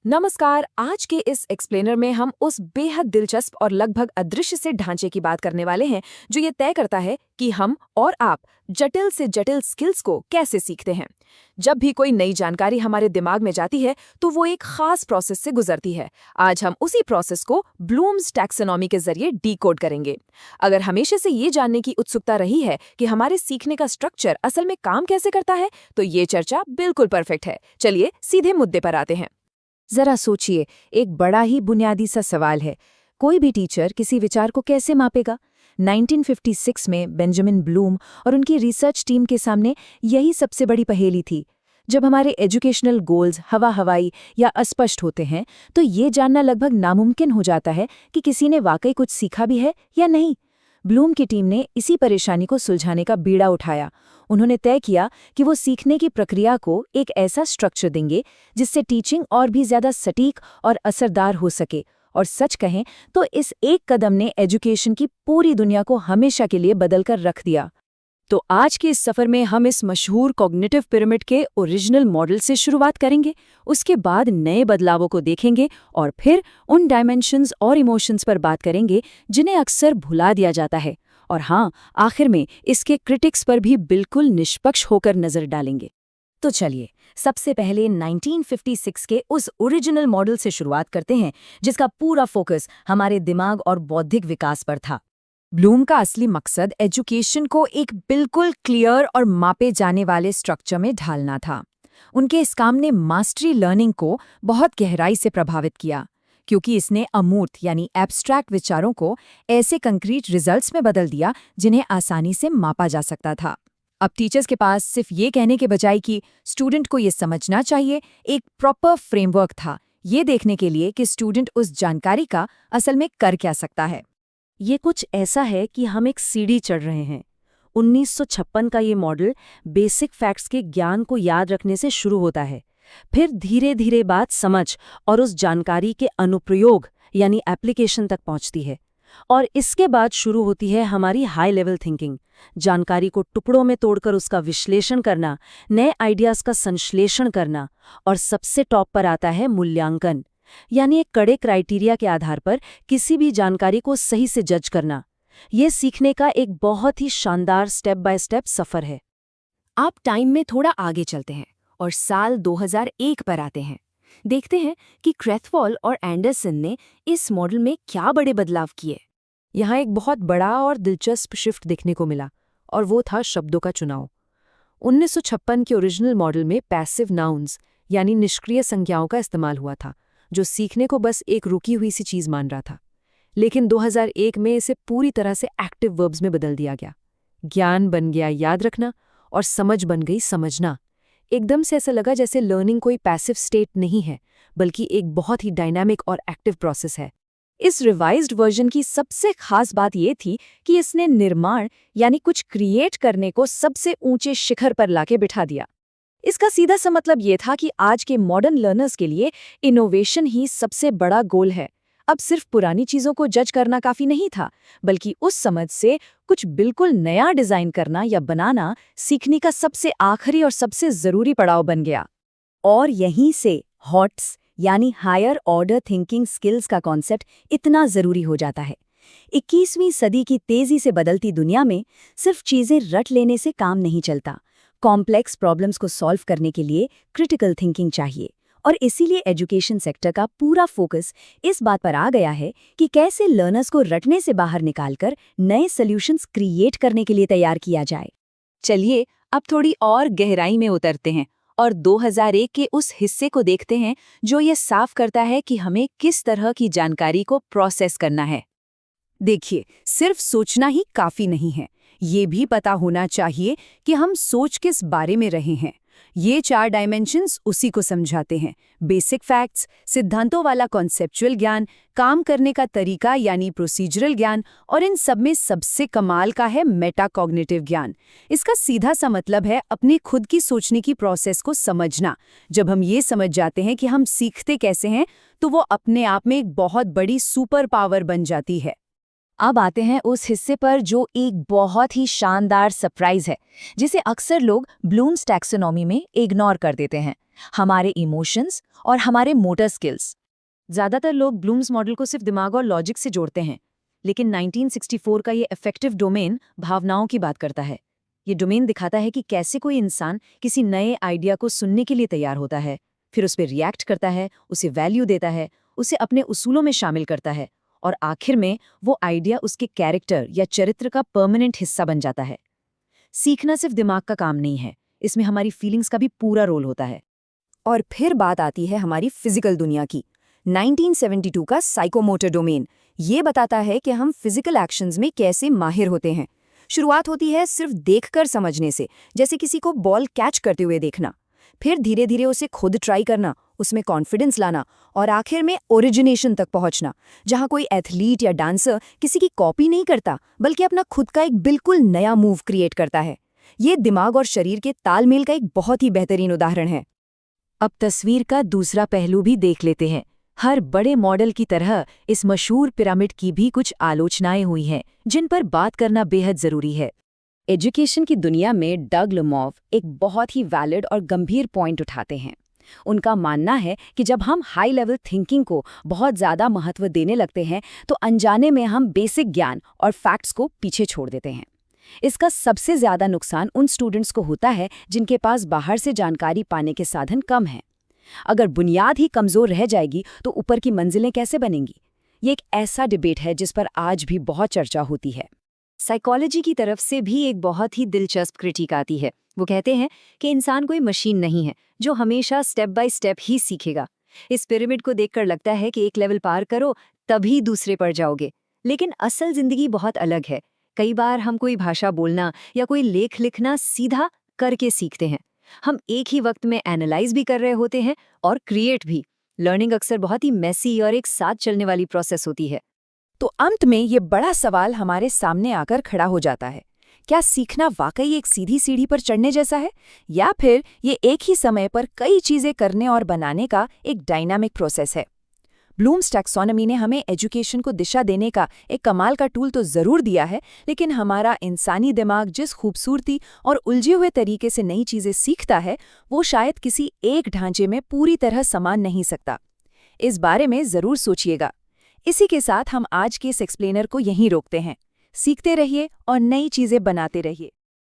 नमस्कार। आज के इस एक्सप्लेनर में हम उस बेहद दिलचस्प और लगभग अदृश्य से ढांचे की बात करने वाले हैं जो ये तय करता है कि हम और आप जटिल से जटिल स्किल्स को कैसे सीखते हैं। जब भी कोई नई जानकारी हमारे दिमाग में जाती है तो वो एक खास प्रोसेस से गुजरती है। आज हम उसी प्रोसेस को ब्लूम्स टैक्सोनॉमी के जरिए डीकोड करेंगे। अगर हमेशा से ये जानने की उत्सुकता रही है कि हमारे सीखने का स्ट्रक्चर असल में काम कैसे करता है, तो ये चर्चा बिल्कुल परफेक्ट है। चलिए सीधे मुद्दे पर आते हैं। जरा सोचिए, एक बड़ा ही बुनियादी सा सवाल है। कोई भी टीचर किसी विचार को कैसे मापेगा? 1956 में बेंजामिन ब्लूम और उनकी रिसर्च टीम के सामने यही सबसे बड़ी पहेली थी। जब हमारे एजुकेशनल गोल्स हवा-हवाई या अस्पष्ट होते हैं, तो ये जानना लगभग नामुमकिन हो जाता है कि किसी ने वाकई कुछ सीखा भी है या नहीं। ब्लूम की टीम ने इसी परेशानी को सुलझाने का बीड़ा उठाया। उन्होंने तय किया कि वो सीखने की प्रक्रिया को एक ऐसा स्ट्रक्चर देंगे जिससे टीचिंग और भी ज्यादा सटीक और असरदार हो सके। और सच कहें तो इस एक कदम ने एजुकेशन की पूरी दुनिया को हमेशा के लिए बदलकर रख दिया। तो आज के इस सफर में हम इस मशहूर कॉग्निटिव पिरामिड के ओरिजिनल मॉडल से शुरुआत करेंगे, उसके बाद नए बदलावों को देखेंगे और फिर उन डायमेंशंस और इमोशंस पर बात करेंगे जिन्हें अक्सर भुला दिया जाता है। और हाँ, आखिर में इसके क्रिटिक्स पर भी बिल्कुल निष्पक्ष होकर नजर डालेंगे। तो चलिए सबसे पहले 1956 के उस ओरिजिनल मॉडल से शुरुआत करते हैं जिसका पूरा फोकस हमारे दिमाग और बौद्धिक विकास पर था। ब्लूम का असली मकसद एजुकेशन को एक बिल्कुल क्लियर और मापे जाने वाले स्ट्रक्चर में ढालना था। उनके इस काम ने मास्टरी लर्निंग को बहुत गहराई से प्रभावित किया, क्योंकि इसने अमूर्त यानी एब्स्ट्रैक्ट विचारों को ऐसे कंक्रीट रिजल्ट्स में बदल दिया जिन्हें आसानी से मापा जा सकता था। अब टीचर्स के पास सिर्फ ये कहने के बजाय कि स्टूडेंट को ये समझना चाहिए, एक प्रॉपर फ्रेमवर्क था, ये देखने के लिए कि स्टूडेंट उस जानकारी का असल में कर क्या सकता है। ये कुछ ऐसा है कि हम एक सीढ़ी चढ़ रहे हैं। 1956 का ये मॉडल बेसिक फैक्ट्स के ज्ञान को याद रखने से शुरू होता है, फिर धीरे धीरे बात समझ और उस जानकारी के अनुप्रयोग यानी एप्लीकेशन तक पहुंचती है। और इसके बाद शुरू होती है हमारी हाई लेवल थिंकिंग, जानकारी को टुकड़ों में तोड़कर उसका विश्लेषण करना, नए आइडियाज का संश्लेषण करना, और सबसे टॉप पर आता है मूल्यांकन, यानी एक कड़े क्राइटेरिया के आधार पर किसी भी जानकारी को सही से जज करना। ये सीखने का एक बहुत ही शानदार स्टेप बाय स्टेप सफर है। आप टाइम में थोड़ा आगे चलते हैं और साल 2001 पर आते हैं। देखते हैं कि क्रेथवॉल और एंडरसन ने इस मॉडल में क्या बड़े बदलाव किए। यहाँ एक बहुत बड़ा और दिलचस्प शिफ्ट देखने को मिला, और वो था शब्दों का चुनाव। 1956 के ओरिजिनल मॉडल में पैसिव नाउन्स यानी निष्क्रिय संज्ञाओं का इस्तेमाल हुआ था, जो सीखने को बस एक रुकी हुई सी चीज मान रहा था। लेकिन 2001 में इसे पूरी तरह से एक्टिव वर्ब्स में बदल दिया गया। ज्ञान बन गया याद रखना और समझ बन गई समझना। एकदम से ऐसा लगा जैसे लर्निंग कोई पैसिव स्टेट नहीं है, बल्कि एक बहुत ही डायनामिक और एक्टिव प्रोसेस है। इस रिवाइज्ड वर्जन की सबसे खास बात ये थी कि इसने निर्माण यानी कुछ क्रिएट करने को सबसे ऊंचे शिखर पर लाके बिठा दिया। इसका सीधा सा मतलब ये था कि आज के मॉडर्न लर्नर्स के लिए इनोवेशन ही सबसे बड़ा गोल है। अब सिर्फ पुरानी चीजों को जज करना काफी नहीं था, बल्कि उस समझ से कुछ बिल्कुल नया डिजाइन करना या बनाना सीखने का सबसे आखिरी और सबसे जरूरी पड़ाव बन गया। और यहीं से हॉट्स यानी हायर ऑर्डर थिंकिंग स्किल्स का कॉन्सेप्ट इतना जरूरी हो जाता है। 21वीं सदी की तेजी से बदलती दुनिया में सिर्फ चीजें रट लेने से काम नहीं चलता। कॉम्प्लेक्स प्रॉब्लम्स को सॉल्व करने के लिए क्रिटिकल थिंकिंग चाहिए। और इसीलिए एजुकेशन सेक्टर का पूरा फोकस इस बात पर आ गया है कि कैसे लर्नर्स को रटने से बाहर निकालकर नए सॉल्यूशंस क्रिएट करने के लिए तैयार किया जाए। चलिए अब थोड़ी और गहराई में उतरते हैं और 2001 के उस हिस्से को देखते हैं जो ये साफ करता है कि हमें किस तरह की जानकारी को प्रोसेस करना है। देखिए, सिर्फ सोचना ही काफी नहीं है, ये भी पता होना चाहिए कि हम सोच किस बारे में रहे हैं। ये 4 डायमेंशंस उसी को समझाते हैं। बेसिक फैक्ट्स, सिद्धांतों वाला कॉन्सेप्चुअल ज्ञान, काम करने का तरीका यानी प्रोसीजरल ज्ञान, और इन सब में सबसे कमाल का है मेटाकॉग्निटिव ज्ञान। इसका सीधा सा मतलब है अपनी खुद की सोचने की प्रोसेस को समझना। जब हम ये समझ जाते हैं कि हम सीखते कैसे हैं, तो वो अपने आप में एक बहुत बड़ी सुपर पावर बन जाती है। अब आते हैं उस हिस्से पर जो एक बहुत ही शानदार सरप्राइज है, जिसे अक्सर लोग ब्लूम्स टैक्सोनॉमी में इग्नोर कर देते हैं, हमारे इमोशंस और हमारे मोटर स्किल्स। ज़्यादातर लोग ब्लूम्स मॉडल को सिर्फ दिमाग और लॉजिक से जोड़ते हैं, लेकिन 1964 का ये इफेक्टिव डोमेन भावनाओं की बात करता है। ये डोमेन दिखाता है कि कैसे कोई इंसान किसी नए आइडिया को सुनने के लिए तैयार होता है, फिर उस पर रिएक्ट करता है, उसे वैल्यू देता है, उसे अपने उसूलों में शामिल करता है, और आखिर में वो आइडिया उसके कैरेक्टर या चरित्र का परमानेंट हिस्सा बन जाता है। सीखना सिर्फ दिमाग का काम नहीं है, इसमें हमारी फीलिंग्स का भी पूरा रोल होता है। और फिर बात आती है हमारी फिजिकल दुनिया की। 1972 का साइकोमोटर डोमेन ये बताता है कि हम फिजिकल एक्शंस में कैसे माहिर होते हैं। शुरुआत होती है सिर्फ देखकर समझने से, जैसे किसी को बॉल कैच करते हुए देखना, फिर धीरे धीरे उसे खुद ट्राई करना, उसमें कॉन्फिडेंस लाना, और आखिर में ओरिजिनेशन तक पहुंचना, जहां कोई एथलीट या डांसर किसी की कॉपी नहीं करता बल्कि अपना खुद का एक बिल्कुल नया मूव क्रिएट करता है। ये दिमाग और शरीर के तालमेल का एक बहुत ही बेहतरीन उदाहरण है। अब तस्वीर का दूसरा पहलू भी देख लेते हैं। हर बड़े मॉडल की तरह इस मशहूर पिरामिड की भी कुछ आलोचनाएं हुई हैं, जिन पर बात करना बेहद जरूरी है। एजुकेशन की दुनिया में डग लुमॉव एक बहुत ही वैलिड और गंभीर पॉइंट उठाते हैं। उनका मानना है कि जब हम हाई लेवल थिंकिंग को बहुत ज़्यादा महत्व देने लगते हैं तो अनजाने में हम बेसिक ज्ञान और फैक्ट्स को पीछे छोड़ देते हैं। इसका सबसे ज़्यादा नुकसान उन स्टूडेंट्स को होता है जिनके पास बाहर से जानकारी पाने के साधन कम हैं। अगर बुनियाद ही कमज़ोर रह जाएगी तो ऊपर की मंजिलें कैसे बनेंगी? ये एक ऐसा डिबेट है जिस पर आज भी बहुत चर्चा होती है। साइकोलॉजी की तरफ से भी एक बहुत ही दिलचस्प क्रिटिक आती है। वो कहते हैं कि इंसान कोई मशीन नहीं है जो हमेशा स्टेप बाय स्टेप ही सीखेगा। इस पिरामिड को देखकर लगता है कि एक लेवल पार करो तभी दूसरे पर जाओगे, लेकिन असल जिंदगी बहुत अलग है। कई बार हम कोई भाषा बोलना या कोई लेख लिखना सीधा करके सीखते हैं। हम एक ही वक्त में एनालाइज भी कर रहे होते हैं और क्रिएट भी। लर्निंग अक्सर बहुत ही मेसी और एक साथ चलने वाली प्रोसेस होती है। तो अंत में ये बड़ा सवाल हमारे सामने आकर खड़ा हो जाता है, क्या सीखना वाकई एक सीधी सीढ़ी पर चढ़ने जैसा है, या फिर ये एक ही समय पर कई चीज़ें करने और बनाने का एक डायनामिक प्रोसेस है? ब्लूम्स टैक्सोनॉमी ने हमें एजुकेशन को दिशा देने का एक कमाल का टूल तो ज़रूर दिया है, लेकिन हमारा इंसानी दिमाग जिस खूबसूरती और उलझे हुए तरीके से नई चीज़ें सीखता है, वो शायद किसी एक ढांचे में पूरी तरह समान नहीं सकता। इस बारे में ज़रूर सोचिएगा। इसी के साथ हम आज के इस एक्सप्लेनर को यहीं रोकते हैं। सीखते रहिए और नई चीज़ें बनाते रहिए।